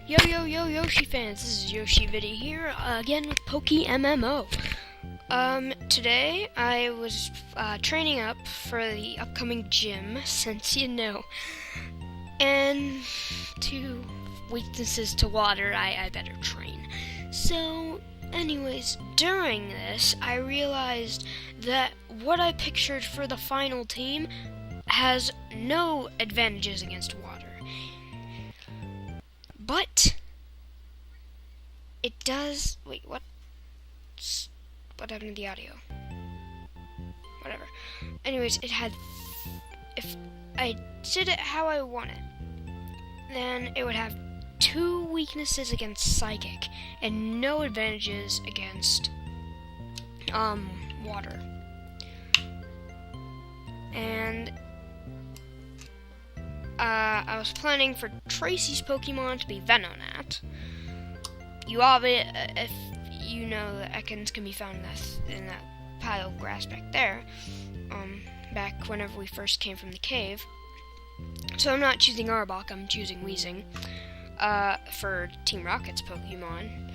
Yo yo yo Yoshi fans, this is YoshiViddy here again with PokeMMO. Today I was training up for the upcoming gym, since you know, and to weaknesses to water, I better train. So, anyways, during this, I realized that what I pictured for the final team has no advantages against water. But it does. Wait, what? What happened to the audio? Whatever. Anyways, it had. If I did it how I wanted, then it would have 2 weaknesses against Psychic and no advantages against water. And I was planning for Tracy's Pokemon to be Venonat. If you know that Ekans can be found in that pile of grass back there, back whenever we first came from the cave. So I'm not choosing Arbok, I'm choosing Weezing, for Team Rocket's Pokemon.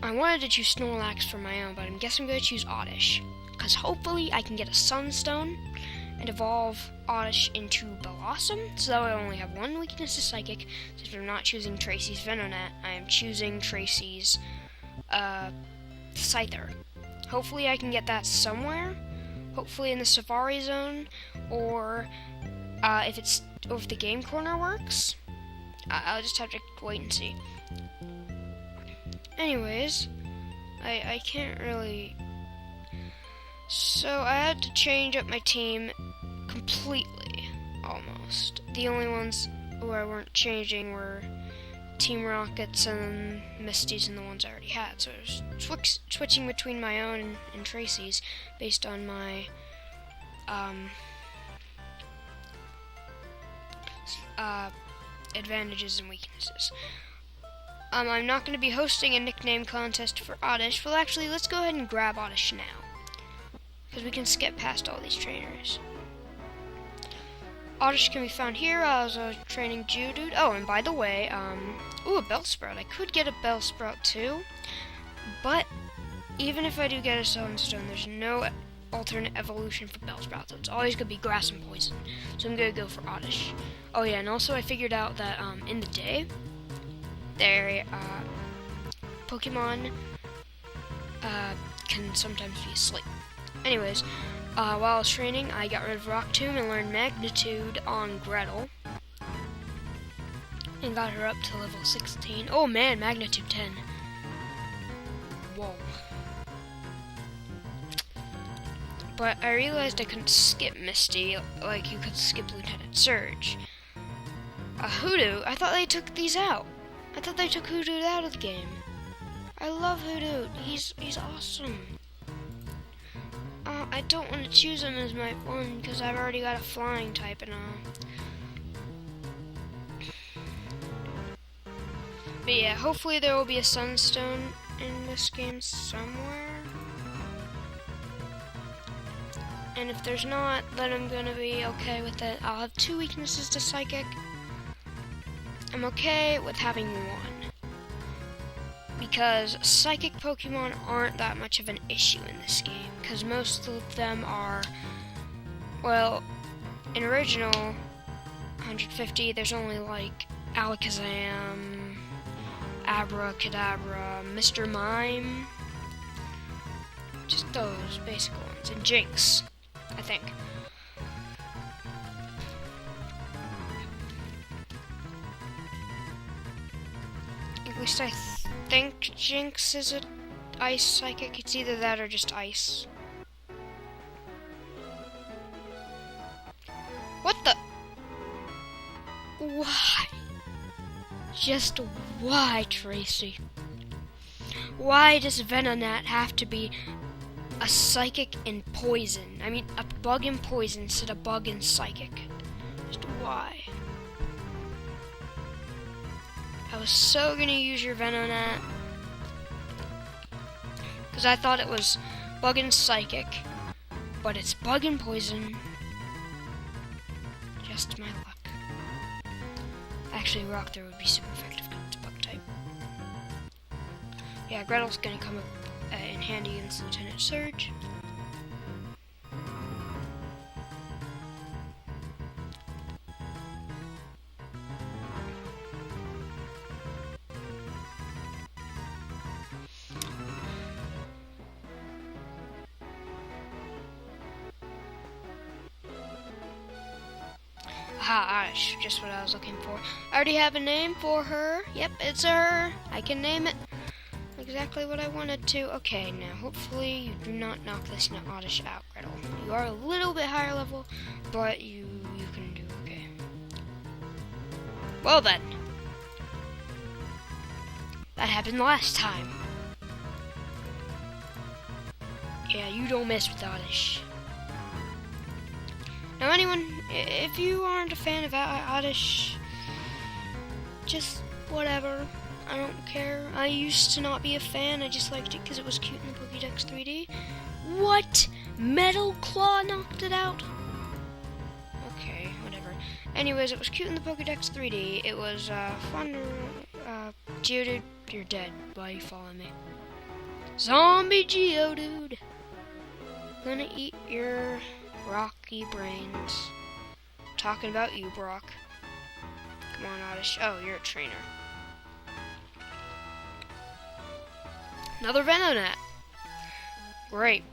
I wanted to choose Snorlax for my own, but I guess I'm going to choose Oddish, because hopefully I can get a Sunstone and evolve Oddish into Blossom, so that way I only have 1 weakness to Psychic. Since I'm not choosing Tracy's Venonat, I am choosing Tracy's Scyther. Hopefully I can get that somewhere, hopefully in the Safari Zone, or if the Game Corner works. I'll just have to wait and see. Anyways, I can't really. So I had to change up my team completely, almost. The only ones who I weren't changing were Team Rockets and Misty's and the ones I already had. So I was switching between my own and Tracy's based on my advantages and weaknesses. I'm not going to be hosting a nickname contest for Oddish. Well, actually, let's go ahead and grab Oddish now, because we can skip past all these trainers. Oddish can be found here as I was training Geodude. Oh, and by the way, a Bellsprout. I could get a Bellsprout too, but even if I do get a Sunstone, there's no alternate evolution for Bellsprout, so it's always going to be Grass and Poison. So I'm going to go for Oddish. Oh yeah, and also I figured out that in the day, Pokemon can sometimes be asleep. Anyways, while I was training, I got rid of Rock Tomb and learned Magnitude on Gretel. And got her up to level 16. Oh man, Magnitude 10. Whoa. But I realized I couldn't skip Misty like you could skip Lieutenant Surge. Hoodoo, I thought they took these out. I thought they took Hoodoo out of the game. I love Hoodoo. He's awesome. I don't want to choose him as my one because I've already got a flying type and But yeah, hopefully there will be a Sunstone in this game somewhere. And if there's not, then I'm gonna be okay with it. I'll have 2 weaknesses to Psychic. I'm okay with having 1. Because Psychic Pokemon aren't that much of an issue in this game. Because most of them are, well, in original 150, there's only like Alakazam, Abracadabra, Mr. Mime. Just those basic ones. And Jinx, I think. At least I think Jinx is an Ice Psychic. It's either that or just Ice. What the? Why? Just why, Tracy? Why does Venonat have to be a Psychic and Poison? I mean, a Bug and Poison instead of Bug and Psychic. Just why? I was so gonna use your Venonat because I thought it was Bug and Psychic, but it's Bug and Poison. Just my luck. Actually, Rock Throw would be super effective because it's a bug type. Yeah, Gretel's gonna come up in handy against Lieutenant Surge. Aha, Oddish, just what I was looking for. I already have a name for her. Yep, it's her. I can name it exactly what I wanted to. Okay, now hopefully you do not knock this Oddish out, Gretel. You are a little bit higher level, but you can do okay. Well then. That happened last time. Yeah, you don't mess with Oddish. Now anyone, if you aren't a fan of Oddish, just whatever. I don't care. I used to not be a fan. I just liked it because it was cute in the Pokédex 3D. What? Metal Claw knocked it out? Okay, whatever. Anyways, it was cute in the Pokédex 3D. It was fun. Geodude, you're dead. Why are you following me? Zombie Geodude. Gonna eat your rocky brains. Talking about you, Brock. Come on, Oddish. Oh, you're a trainer. Another Venonat. Great.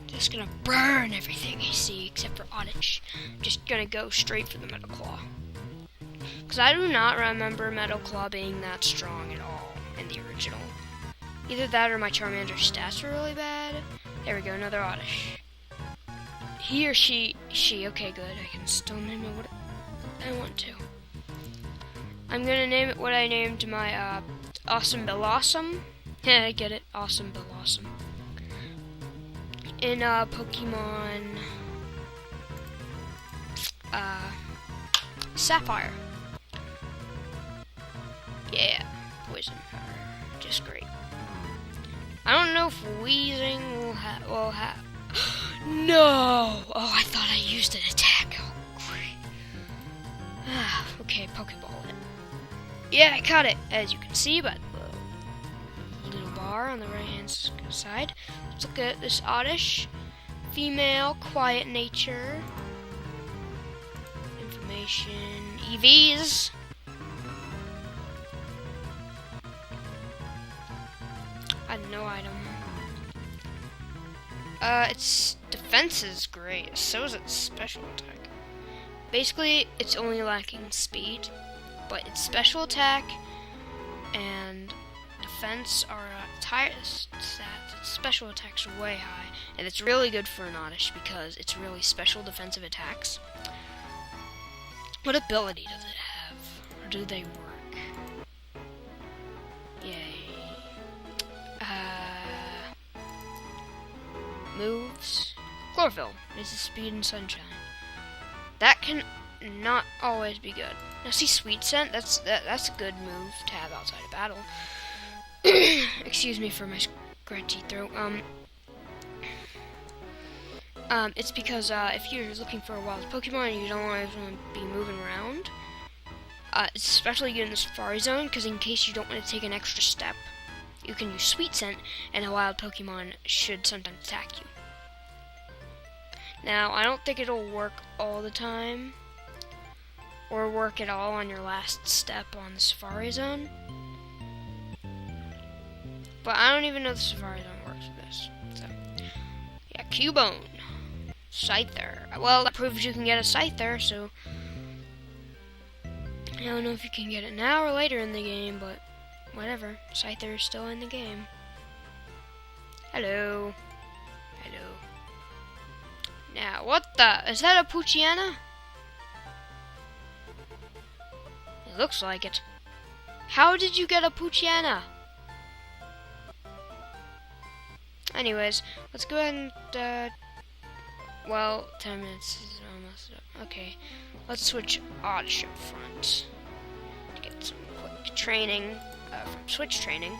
Just gonna burn everything I see except for Oddish. I'm just gonna go straight for the Metal Claw. Because I do not remember Metal Claw being that strong at all in the original. Either that or my Charmander's stats were really bad. There we go, another Oddish. He or she, okay good. I can still name it what I want to. I'm gonna name it what I named my Awesome Blossom. Yeah, I get it. Awesome Blossom. In Pokemon Sapphire. Yeah, Poison Power. Just great. I don't know if Weezing will have. No! Oh, I thought I used an attack. Oh, great. Okay, Pokeball it. Yeah, I caught it, as you can see by the little bar on the right-hand side. Let's look at this Oddish. Female, quiet nature. Information. EVs. I have no item. Its defense is great. So is its special attack. Basically, it's only lacking speed, but its special attack and defense are its highest stats. Its special attacks are way high, and it's really good for an Oddish because it's really special defensive attacks. What ability does it have? Or do they work? Yay. Moves. Chlorophyll. This is speed and sunshine. That can not always be good. Now see Sweet Scent, that's a good move to have outside of battle. Excuse me for my scratchy throat. It's because if you're looking for a wild Pokemon and you don't always want to be moving around, it's especially good in the Safari Zone because in case you don't want to take an extra step, you can use Sweet Scent and a wild Pokemon should sometimes attack you. Now, I don't think it'll work all the time, or work at all on your last step on the Safari Zone. But I don't even know the Safari Zone works with this. So, yeah, Cubone. Scyther. Well, that proves you can get a Scyther, so I don't know if you can get it now or later in the game, but whatever. Scyther is still in the game. Hello. Hello. Now, what the? Is that a Poochyena? It looks like it. How did you get a Poochyena? Anyways, let's go ahead and, well, 10 minutes is almost up. Okay, let's switch Oddish up front to get some quick training from Switch Training.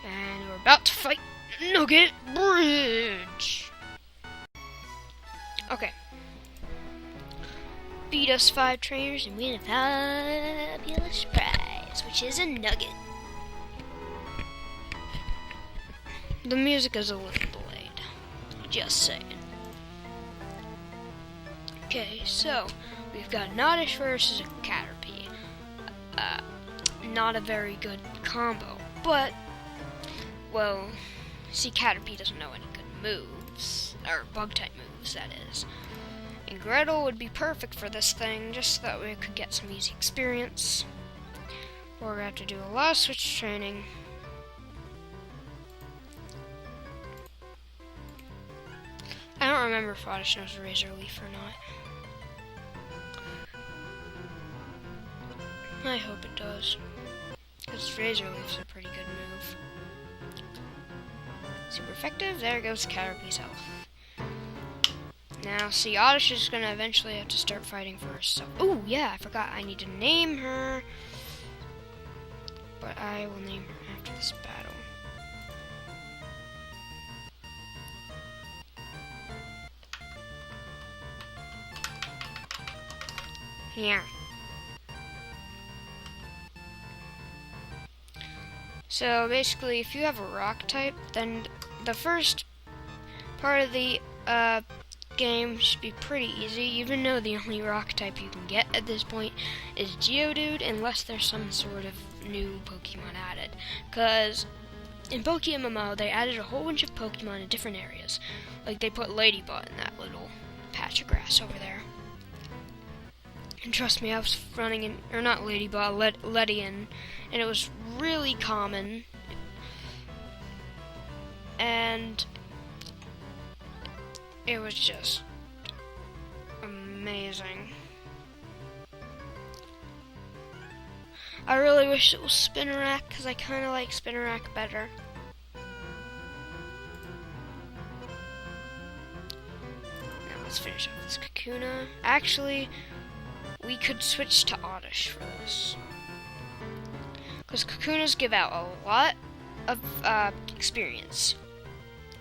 And we're about to fight Nugget Bridge. Okay. Beat us 5 trainers and win a fabulous prize, which is a nugget. The music is a little delayed. Just saying. Okay, so we've got an Oddish versus a Caterpie. Not a very good combo, but, well, see, Caterpie doesn't know any good moves, or bug-type moves, that is. And Gretel would be perfect for this thing, just so that we could get some easy experience. We're going to have to do a lot of switch training. I don't remember if Oddish knows Razor Leaf or not. I hope it does, because Razor Leaf's a pretty good move. Super effective. There goes Caterpie's health. Now, see, Oddish is going to eventually have to start fighting for herself. Oh, yeah, I forgot. I need to name her. But I will name her after this battle. Yeah. So, basically, if you have a rock type, then the first part of the game should be pretty easy, even though the only rock type you can get at this point is Geodude, unless there's some sort of new Pokemon added. Because in PokeMMO, they added a whole bunch of Pokemon in different areas. Like, they put Ladybot in that little patch of grass over there. And trust me, I was running in, or not Ladybot, Ledian, and it was really common. And it was just amazing. I really wish it was Spinarak, because I kind of like Spinarak better. Now let's finish up this Kakuna. Actually, we could switch to Oddish for this, because Kakunas give out a lot of experience.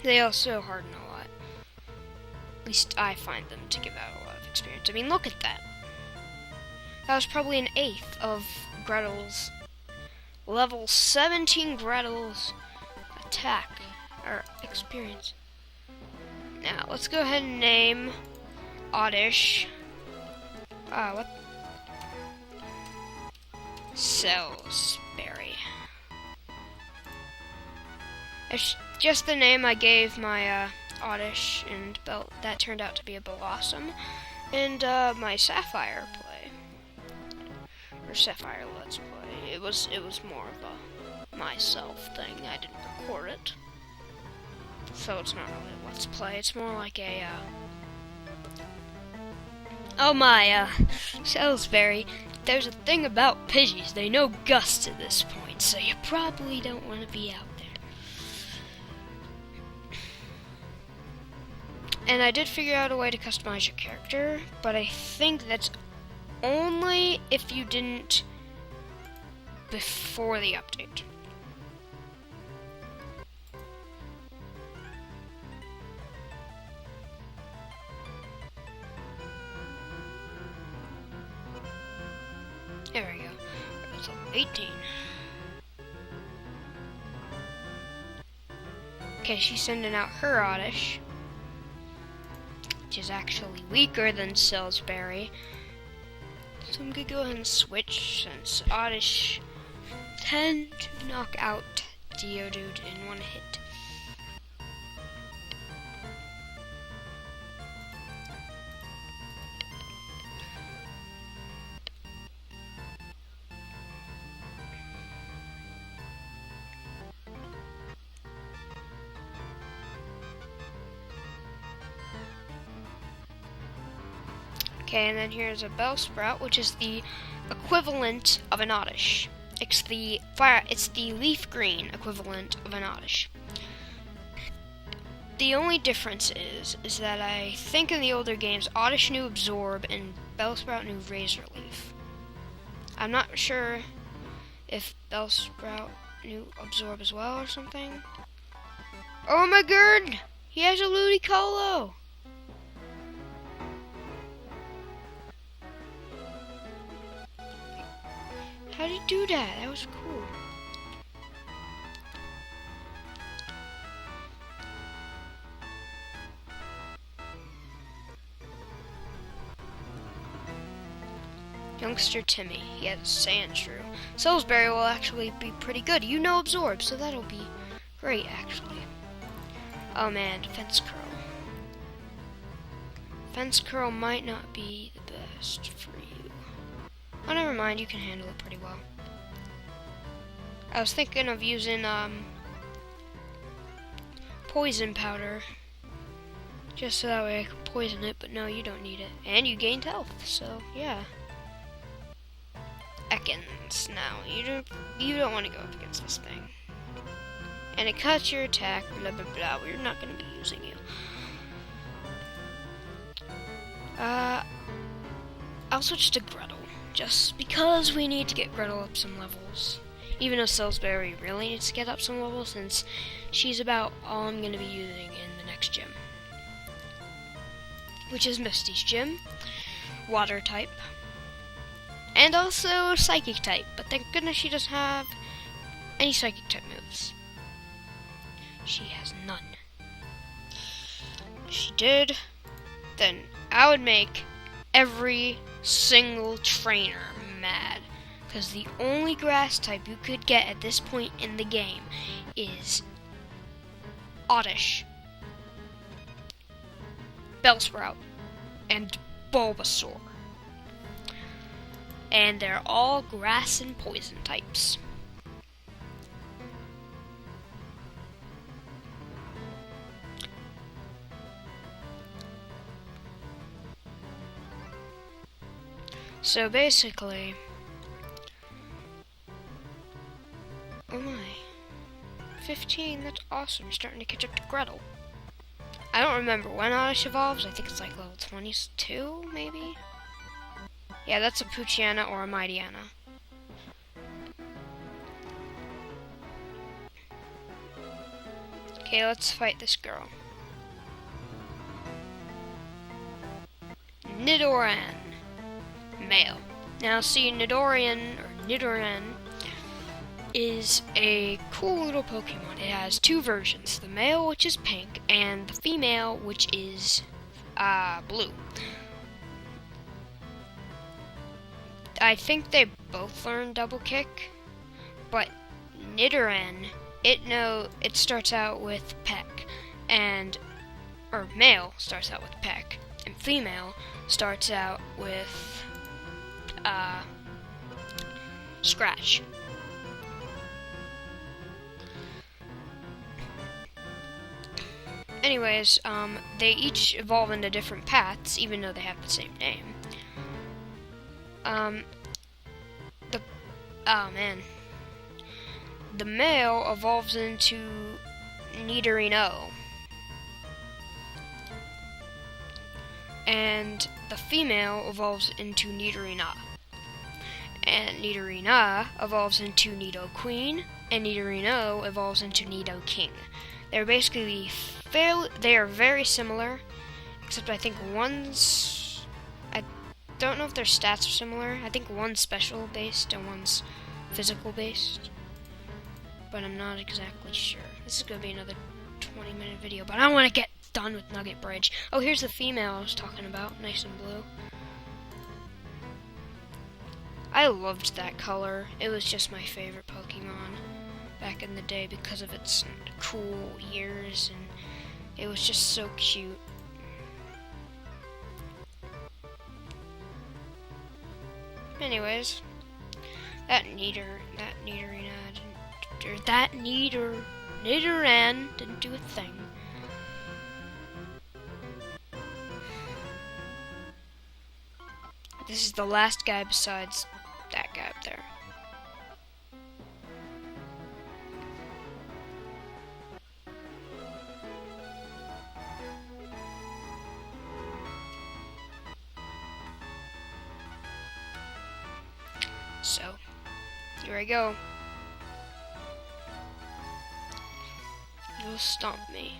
They also harden a lot. At least I find them to give out a lot of experience. I mean, look at that. That was probably an eighth of Gretel's level 17 Gretel's attack or experience. Now let's go ahead and name Oddish. What? Salisbury. It's just the name I gave my Oddish, and that turned out to be a Blossom, and my Sapphire play, or Sapphire Let's Play. It was more of a myself thing. I didn't record it, so it's not really a Let's Play. It's more like a oh my, Salisbury. There's a thing about Pidgeys. They know Gust at this point, so you probably don't want to be out there. And I did figure out a way to customize your character, but I think that's only if you didn't before the update. There we go. It's level 18. Okay, she's sending out her Oddish, which is actually weaker than Salisbury. So I'm gonna go ahead and switch, since Oddish tend to knock out Geodude in one hit. Okay, and then here's a Bellsprout, which is the equivalent of an Oddish. It's the leaf green equivalent of an Oddish. The only difference is that I think in the older games, Oddish knew Absorb and Bellsprout knew Razor Leaf. I'm not sure if Bellsprout knew Absorb as well or something. Oh my god! He has a Ludicolo! How did you do that? That was cool. Youngster Timmy, he has sand shrew. Salisbury will actually be pretty good. You know absorb, so that'll be great actually. Oh man, fence curl. Fence curl might not be the best for you. Oh, never mind, you can handle it pretty well. I was thinking of using poison powder, just so that way I can poison it, but no, you don't need it. And you gained health, so yeah. Ekans. Now, you don't want to go up against this thing. And it cuts your attack, blah blah blah. We're not going to be using you. I'll switch to Gretel, just because we need to get Gretel up some levels. Even though Salisbury really needs to get up some levels, since she's about all I'm going to be using in the next gym. Which is Misty's gym. Water type. And also Psychic type, but thank goodness she doesn't have any Psychic type moves. She has none. If she did, then I would make every single trainer mad. Because the only grass type you could get at this point in the game is Oddish, Bellsprout, and Bulbasaur. And they're all grass and poison types. So basically, oh my, 15, that's awesome. You're starting to catch up to Gretel. I don't remember when Oddish evolves. I think it's like level 22, maybe? Yeah, that's a Poochyena or a Mightyena. Okay, let's fight this girl. Nidoran. Male. Now see, Nidoran is a cool little Pokemon. It has two versions. The male, which is pink, and the female, which is blue. I think they both learn double kick, but Nidoran, it starts out with peck, or male starts out with peck, and female starts out with scratch. Anyways, they each evolve into different paths, even though they have the same name. The male evolves into Nidorino, and the female evolves into Nidorina. And Nidorina evolves into Nidoqueen, and Nidorino evolves into Nidoking. They're basically they are very similar, except I think I don't know if their stats are similar. I think one's special based and one's physical based, but I'm not exactly sure. This is going to be another 20-minute video, but I want to get done with Nugget Bridge. Oh, here's the female I was talking about, nice and blue. I loved that color. It was just my favorite Pokemon back in the day because of its cool ears, and it was just so cute. Anyways, Nidoran didn't do a thing. This is the last guy besides that guy up there. So, here I go. You'll stomp me.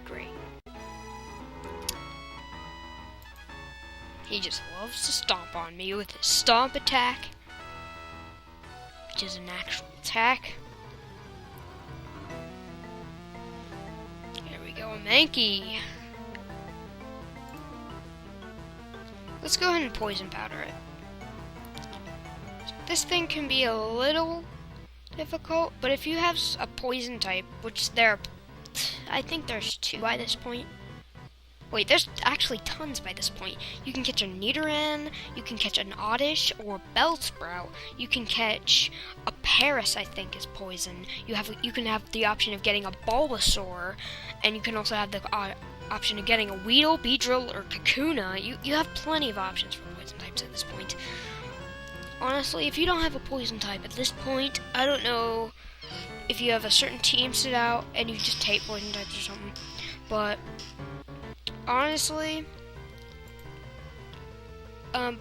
Great. He just loves to stomp on me with his stomp attack, which is an actual attack. There we go, a Mankey. Let's go ahead and poison powder it. This thing can be a little difficult, but if you have a poison type, which I think there's 2 by this point. Wait, there's actually tons by this point. You can catch a Nidoran, you can catch an Oddish or Bellsprout. You can catch a Paris, I think, is poison. You can have the option of getting a Bulbasaur, and you can also have the option of getting a Weedle, Beedrill, or Kakuna. You have plenty of options for poison types at this point. Honestly, if you don't have a poison type at this point, I don't know if you have a certain team set out and you just take poison types or something, but honestly,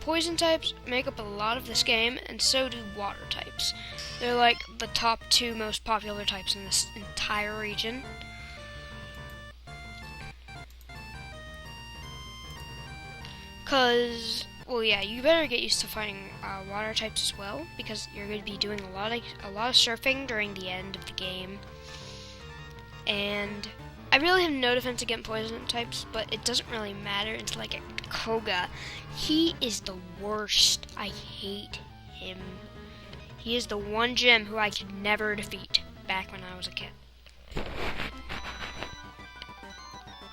poison types make up a lot of this game, and so do water types. They're like the top 2 most popular types in this entire region. Well, yeah, you better get used to fighting water types as well, because you're going to be doing a lot of surfing during the end of the game. And I really have no defense against poison types, but it doesn't really matter until I get Koga. He is the worst. I hate him. He is the one gym who I could never defeat back when I was a kid.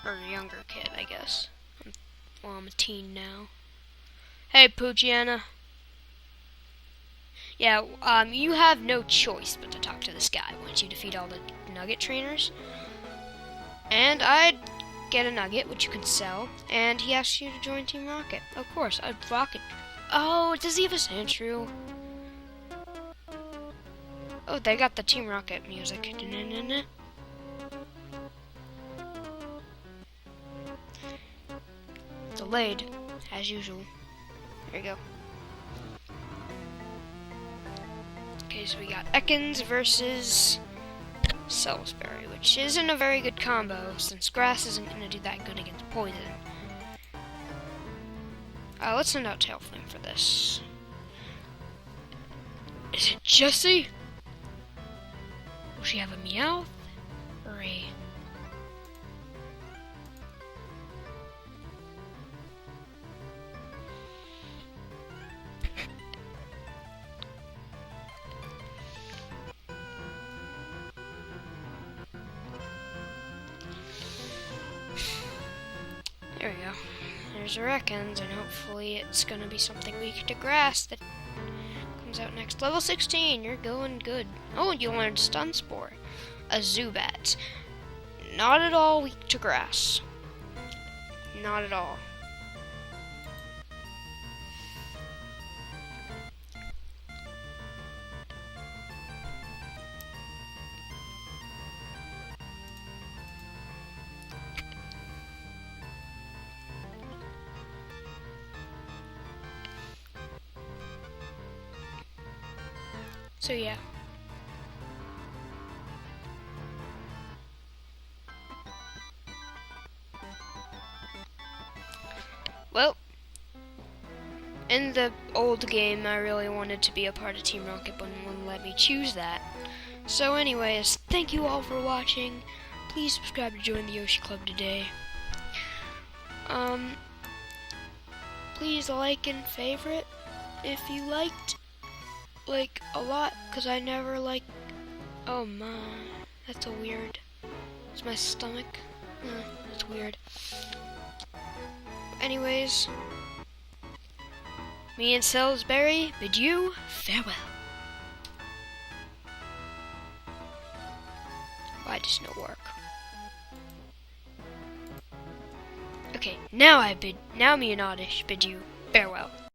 Or a younger kid, I guess. Well, I'm a teen now. Hey, Poochiana. Yeah, you have no choice but to talk to this guy once you defeat all the Nugget trainers. And I'd get a Nugget, which you can sell, and he asks you to join Team Rocket. Of course, I'd Rocket. Oh, does he have a Sandshrew? Oh, they got the Team Rocket music. Da-na-na-na. Delayed, as usual. There you go. Okay, so we got Ekans versus Salisbury, which isn't a very good combo, since grass isn't going to do that good against poison. Let's send out Tailflame for this. Is it Jessie? Will she have a Meowth? Or a... There we go. There's a Ekans, and hopefully it's gonna be something weak to grass that comes out next. Level 16, you're going good. Oh, you learned Stun Spore. A Zubat. Not at all weak to grass. Not at all. So yeah. Well, in the old game, I really wanted to be a part of Team Rocket, but no one let me choose that. So anyways, thank you all for watching. Please subscribe to join the Yoshi Club today. Please like and favorite if you liked. Like, a lot, because I never like... Oh my, that's a weird... It's my stomach. That's weird. Anyways, me and Salisbury bid you farewell. Why does no work? Okay, now me and Oddish bid you farewell.